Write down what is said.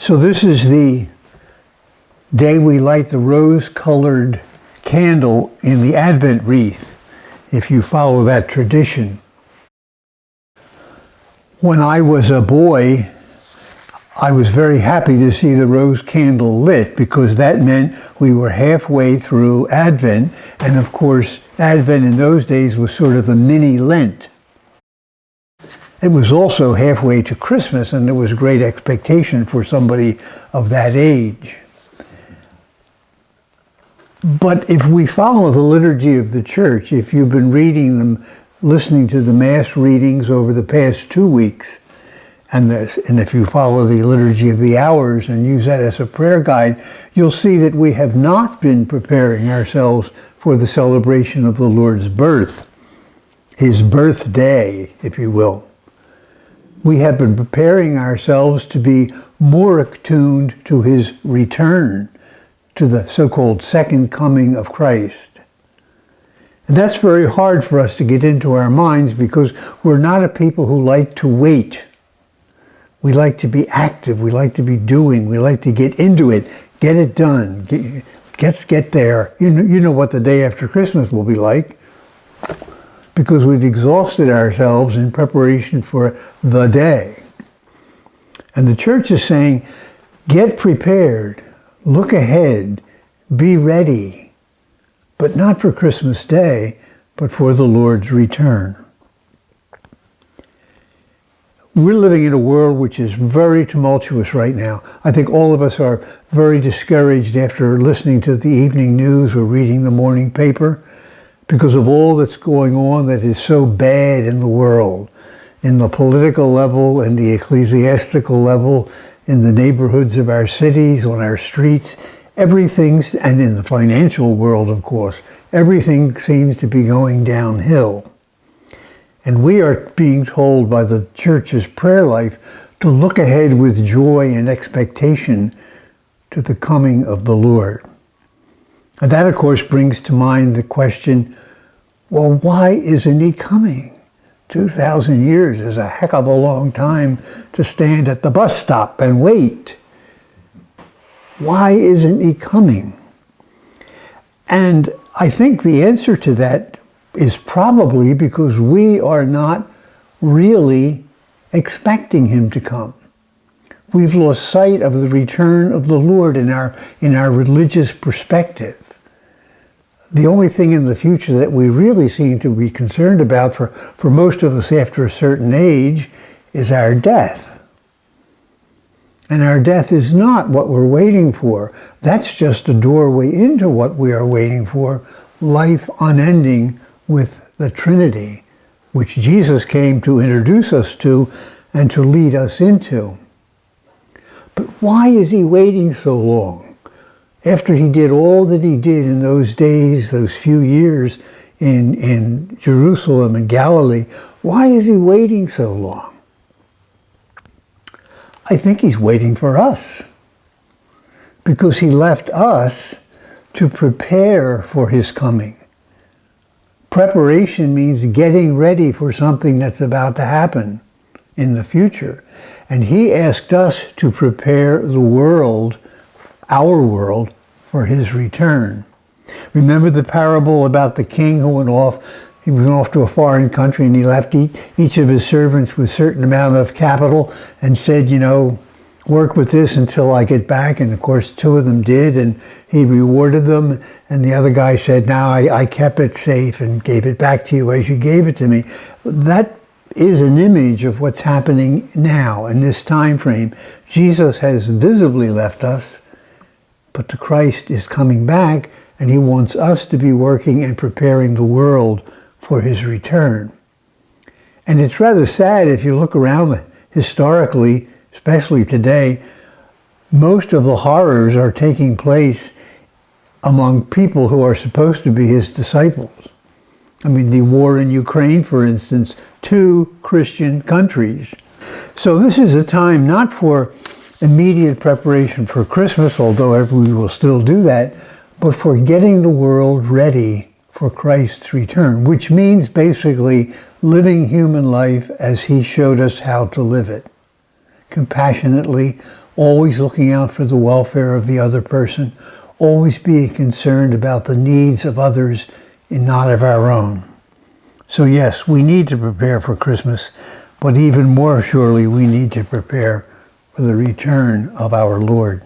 So this is the day we light the rose-colored candle in the Advent wreath, if you follow that tradition. When I was a boy, I was very happy to see the rose candle lit because that meant we were halfway through Advent, and of course Advent in those days was sort of a mini Lent. It was also halfway to Christmas, and there was great expectation for somebody of that age. But if we follow the liturgy of the church, if you've been reading them, listening to the Mass readings over the past 2 weeks, and if you follow the liturgy of the hours and use that as a prayer guide, you'll see that we have not been preparing ourselves for the celebration of the Lord's birth, his birthday, if you will. We have been preparing ourselves to be more attuned to his return, to the so-called second coming of Christ. And that's very hard for us to get into our minds because we're not a people who like to wait. We like to be active, we like to be doing, we like to get into it, get it done, get there. You know what the day after Christmas will be like, because we've exhausted ourselves in preparation for the day. And the church is saying, get prepared, look ahead, be ready, but not for Christmas Day, but for the Lord's return. We're living in a world which is very tumultuous right now. I think all of us are very discouraged after listening to the evening news or reading the morning paper because of all that's going on that is so bad in the world, in the political level, in the ecclesiastical level, in the neighborhoods of our cities, on our streets, everything's, and in the financial world, of course, everything seems to be going downhill. And we are being told by the church's prayer life to look ahead with joy and expectation to the coming of the Lord. And that, of course, brings to mind the question, well, why isn't he coming? 2,000 years is a heck of a long time to stand at the bus stop and wait. Why isn't he coming? And I think the answer to that is probably because we are not really expecting him to come. We've lost sight of the return of the Lord in our religious perspective. The only thing in the future that we really seem to be concerned about for most of us after a certain age is our death. And our death is not what we're waiting for. That's just a doorway into what we are waiting for, life unending with the Trinity, which Jesus came to introduce us to and to lead us into. But why is he waiting so long? After he did all that he did in those days, those few years in Jerusalem and Galilee, why is he waiting so long? I think he's waiting for us, because he left us to prepare for his coming. Preparation means getting ready for something that's about to happen in the future. And he asked us to prepare the world, our world, for his return. Remember the parable about the king who went off? He went off to a foreign country and he left each of his servants with a certain amount of capital and said, work with this until I get back. And of course, 2 of them did, and he rewarded them. And the other guy said, now I kept it safe and gave it back to you as you gave it to me. That is an image of what's happening now in this time frame. Jesus has visibly left us, but the Christ is coming back, and he wants us to be working and preparing the world for his return. And it's rather sad if you look around historically, especially today, most of the horrors are taking place among people who are supposed to be his disciples. I mean, the war in Ukraine, for instance, 2 Christian countries. So this is a time not for immediate preparation for Christmas, although we will still do that, but for getting the world ready for Christ's return, which means basically living human life as he showed us how to live it. Compassionately, always looking out for the welfare of the other person, always being concerned about the needs of others and not of our own. So yes, we need to prepare for Christmas, but even more surely we need to prepare for the return of our Lord.